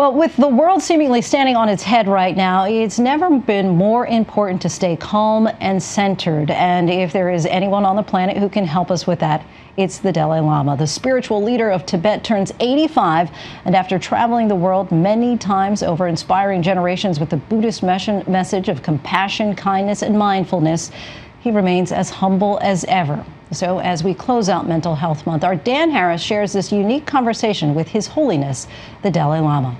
Well, with the world seemingly standing on its head right now, it's never been more important to stay calm and centered. And if there is anyone on the planet who can help us with that, it's the Dalai Lama. The spiritual leader of Tibet turns 85, and after traveling the world many times over, inspiring generations with the Buddhist message of compassion, kindness, and mindfulness, he remains as humble as ever. So as we close out Mental Health Month, our Dan Harris shares this unique conversation with His Holiness, the Dalai Lama.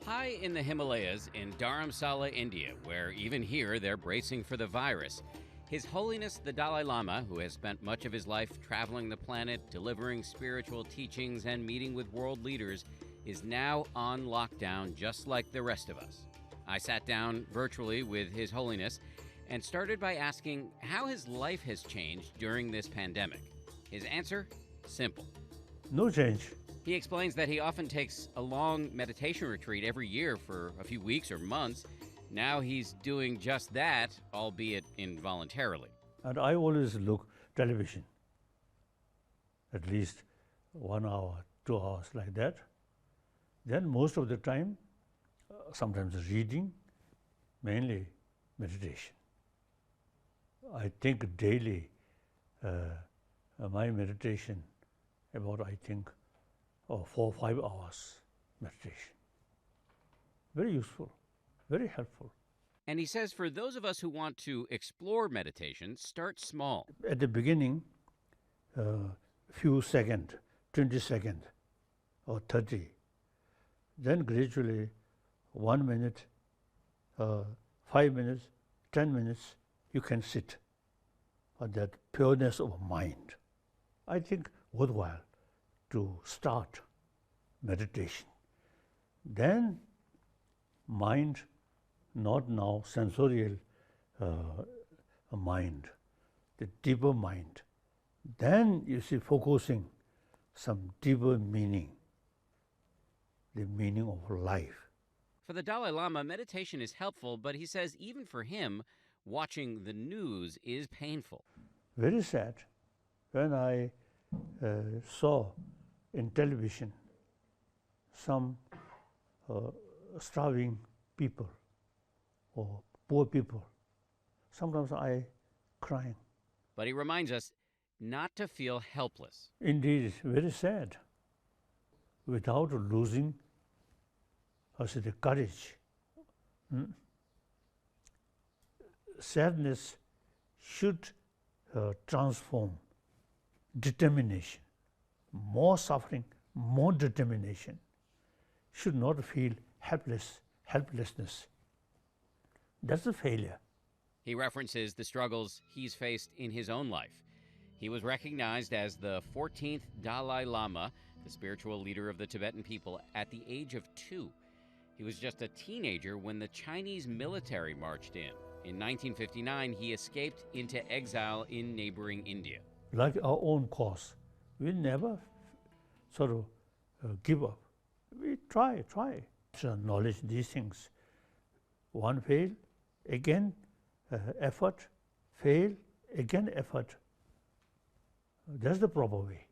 High in the Himalayas in Dharamsala, India, where even here they're bracing for the virus, His Holiness the Dalai Lama, who has spent much of his life traveling the planet, delivering spiritual teachings and meeting with world leaders, is now on lockdown just like the rest of us. I sat down virtually with His Holiness and started by asking how his life has changed during this pandemic. His answer? Simple. No change. He explains that he often takes a long meditation retreat every year for a few weeks or months. Now he's doing just that, albeit involuntarily. And I always look television, at least 1 hour, 2 hours like that. Then most of the time, sometimes reading, mainly meditation. I think daily, my meditation about, 4 or 5 hours meditation. Very useful, very helpful. And he says for those of us who want to explore meditation, start small. At the beginning, few seconds, 20 seconds or 30. Then gradually 1 minute, 5 minutes, 10 minutes, you can sit on that pureness of mind. I think worthwhile to start meditation. Then mind, not now sensorial mind, the deeper mind. Then you see focusing some deeper meaning, the meaning of life. For the Dalai Lama, meditation is helpful, but he says even for him, watching the news is painful. Very sad. When I saw in television some starving people or poor people, sometimes I crying. But he reminds us not to feel helpless. Indeed, it's very sad. Without losing, the courage. Sadness should transform determination. More suffering, more determination. Should not feel helplessness. That's a failure. He references the struggles he's faced in his own life. He was recognized as the 14th Dalai Lama, the spiritual leader of the Tibetan people, at the age of 2. He was just a teenager when the Chinese military marched in. In 1959, he escaped into exile in neighboring India. Like our own cause, we never sort of give up. We try to acknowledge these things. One fail, again effort, fail, again effort. That's the proper way.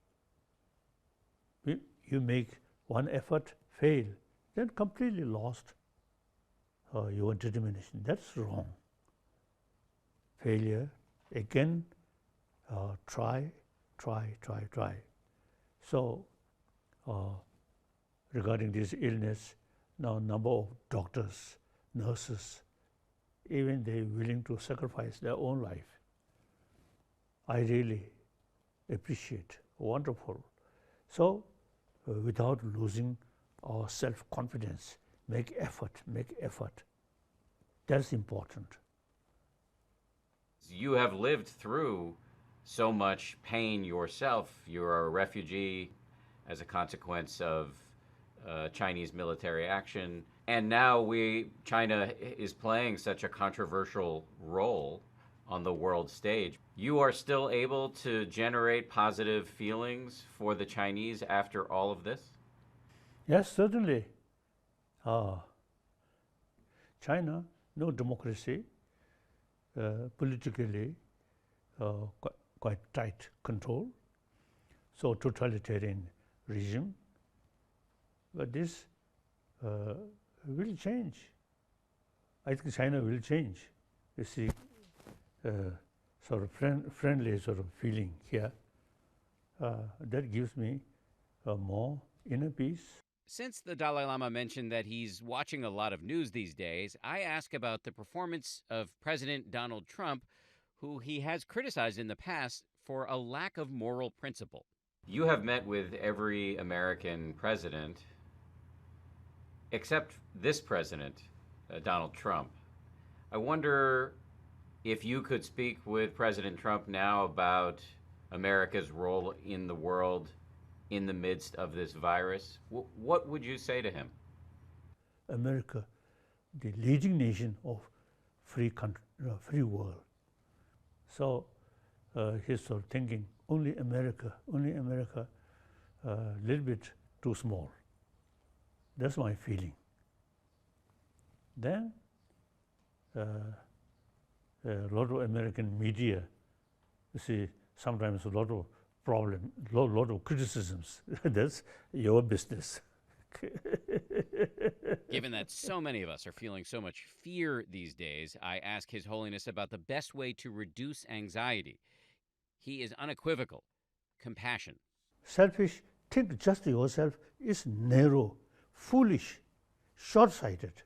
You make one effort, fail, then completely lost your determination. That's wrong. Failure, again, try. So, regarding this illness, now number of doctors, nurses, even they willing to sacrifice their own life. I really appreciate, wonderful. So, without losing our self-confidence, make effort. That's important. You have lived through so much pain yourself. You're a refugee as a consequence of Chinese military action. And now China is playing such a controversial role on the world stage. You are still able to generate positive feelings for the Chinese after all of this? Yes, certainly. China, no democracy, politically quite tight control, so totalitarian regime. But this will change. I think China will change. You see, sort of friendly sort of feeling here. That gives me more inner peace. Since the Dalai Lama mentioned that he's watching a lot of news these days, I ask about the performance of President Donald Trump, who he has criticized in the past for a lack of moral principle. You have met with every American president except this president, Donald Trump. I wonder if you could speak with President Trump now about America's role in the world in the midst of this virus. What would you say to him? America, the leading nation of free country, free world. So he's sort of thinking only America, a little bit too small. That's my feeling. Then a lot of American media, you see, sometimes a lot of problem, lot of criticisms. That's your business. Given that so many of us are feeling so much fear these days, I ask His Holiness about the best way to reduce anxiety. He is unequivocal. Compassion. Selfish, think just yourself, is narrow, foolish, short-sighted.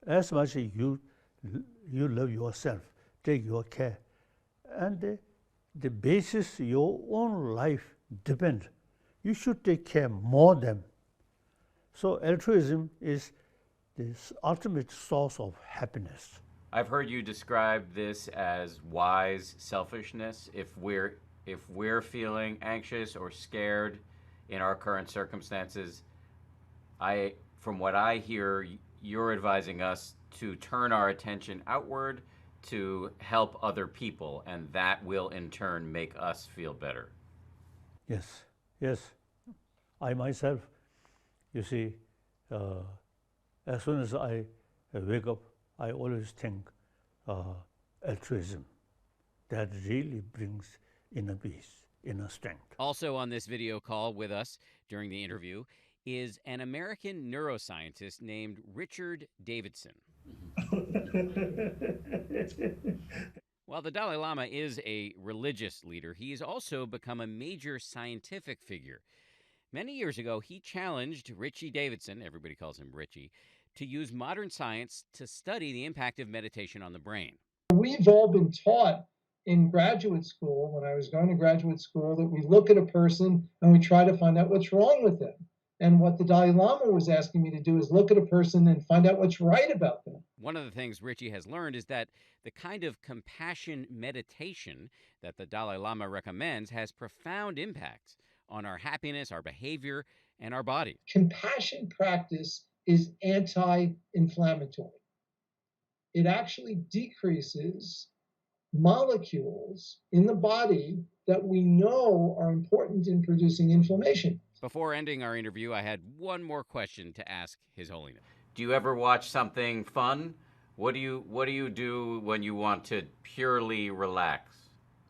As much as you love yourself, take your care, and the basis your own life depends. You should take care more than. So altruism is this ultimate source of happiness. I've heard you describe this as wise selfishness. If we're feeling anxious or scared in our current circumstances, from what I hear, you're advising us to turn our attention outward to help other people, and that will in turn make us feel better. Yes, yes. I myself, you see, as soon as I wake up, I always think altruism. That really brings inner peace, inner strength. Also on this video call with us during the interview is an American neuroscientist named Richard Davidson. While the Dalai Lama is a religious leader, he has also become a major scientific figure. Many years ago, he challenged Richie Davidson, everybody calls him Richie, to use modern science to study the impact of meditation on the brain. We've all been taught in graduate school, when I was going to graduate school, that we look at a person and we try to find out what's wrong with them. And what the Dalai Lama was asking me to do is look at a person and find out what's right about them. One of the things Richie has learned is that the kind of compassion meditation that the Dalai Lama recommends has profound impacts on our happiness, our behavior, and our body. Compassion practice is anti-inflammatory. It actually decreases molecules in the body that we know are important in producing inflammation. Before ending our interview, I had one more question to ask His Holiness. Do you ever watch something fun? What do you do when you want to purely relax?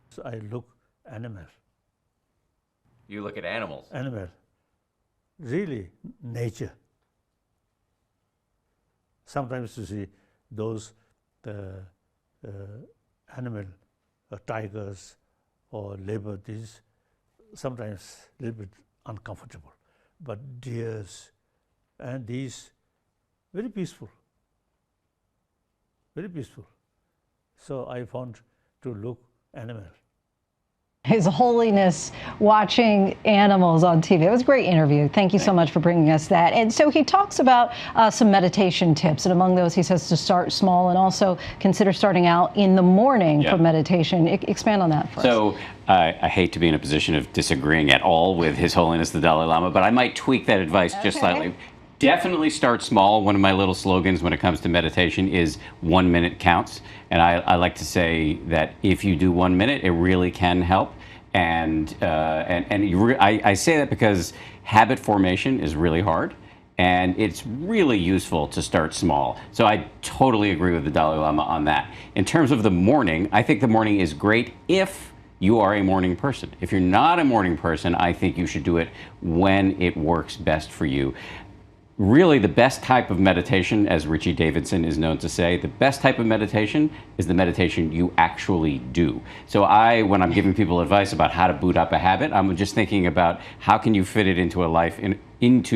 So I look animal. You look at animals. Animal. Really, nature. Sometimes you see those animal, tigers or leopard, these sometimes a little bit uncomfortable, but deers and these very peaceful, very peaceful. So I found to look animal. His Holiness watching animals on TV. It was a great interview. Thank you so much for bringing us that. And so he talks about some meditation tips. And among those, he says to start small and also consider starting out in the morning for meditation. Expand on that for us. So I hate to be in a position of disagreeing at all with His Holiness the Dalai Lama, but I might tweak that advice just slightly. Definitely start small. One of my little slogans when it comes to meditation is 1 minute counts. And I like to say that if you do 1 minute, it really can help. And I say that because habit formation is really hard, and it's really useful to start small. So I totally agree with the Dalai Lama on that. In terms of the morning, I think the morning is great if you are a morning person. If you're not a morning person, I think you should do it when it works best for you. Really, the best type of meditation, as Richie Davidson is known to say, the best type of meditation is the meditation you actually do. So when I'm giving people advice about how to boot up a habit, I'm just thinking about how can you fit it into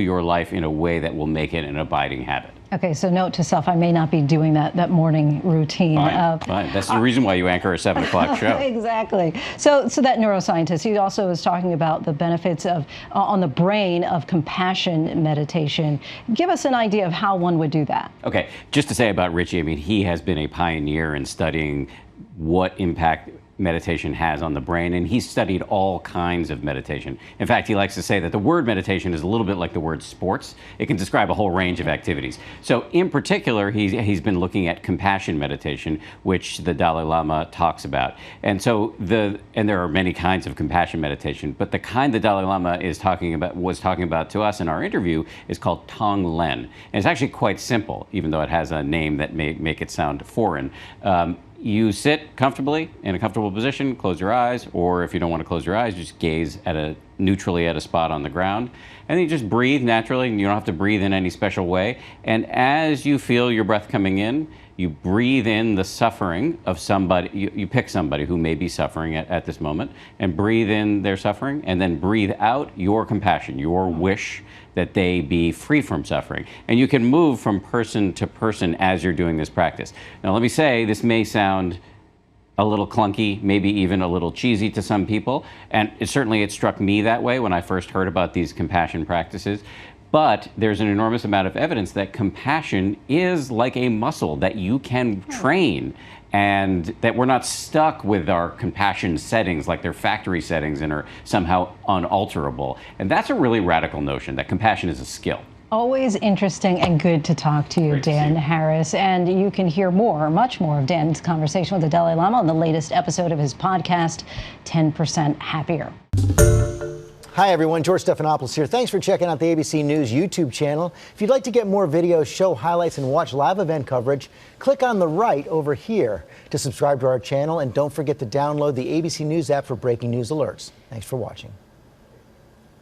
your life in a way that will make it an abiding habit. Okay, so note to self, I may not be doing that morning routine. Fine. That's the reason why you anchor a 7 o'clock show. Exactly. So that neuroscientist, he also was talking about the benefits of on the brain of compassion meditation. Give us an idea of how one would do that. Okay, just to say about Richie, I mean, he has been a pioneer in studying what impact meditation has on the brain, and he's studied all kinds of meditation. In fact, he likes to say that the word meditation is a little bit like the word sports. It can describe a whole range of activities. So in particular, he's been looking at compassion meditation, which the Dalai Lama talks about. And so and there are many kinds of compassion meditation, but the kind the Dalai Lama was talking about to us in our interview is called Tonglen. And it's actually quite simple, even though it has a name that may make it sound foreign. You sit comfortably in a comfortable position, close your eyes, or if you don't want to close your eyes, just gaze neutrally at a spot on the ground. And then you just breathe naturally, and you don't have to breathe in any special way. And as you feel your breath coming in, you breathe in the suffering of somebody. You pick somebody who may be suffering at this moment, and breathe in their suffering, and then breathe out your compassion, your wish that they be free from suffering. And you can move from person to person as you're doing this practice. Now, let me say, this may sound a little clunky, maybe even a little cheesy to some people, and it struck me that way when I first heard about these compassion practices. But there's an enormous amount of evidence that compassion is like a muscle that you can train, and that we're not stuck with our compassion settings like they're factory settings and are somehow unalterable. And that's a really radical notion, that compassion is a skill. Always interesting and good to talk to you, Dan Harris. And you can hear much more of Dan's conversation with the Dalai Lama on the latest episode of his podcast, 10% Happier. Hi, everyone. George Stephanopoulos here. Thanks for checking out the ABC News YouTube channel. If you'd like to get more videos, show highlights, and watch live event coverage, click on the right over here to subscribe to our channel. And don't forget to download the ABC News app for breaking news alerts. Thanks for watching.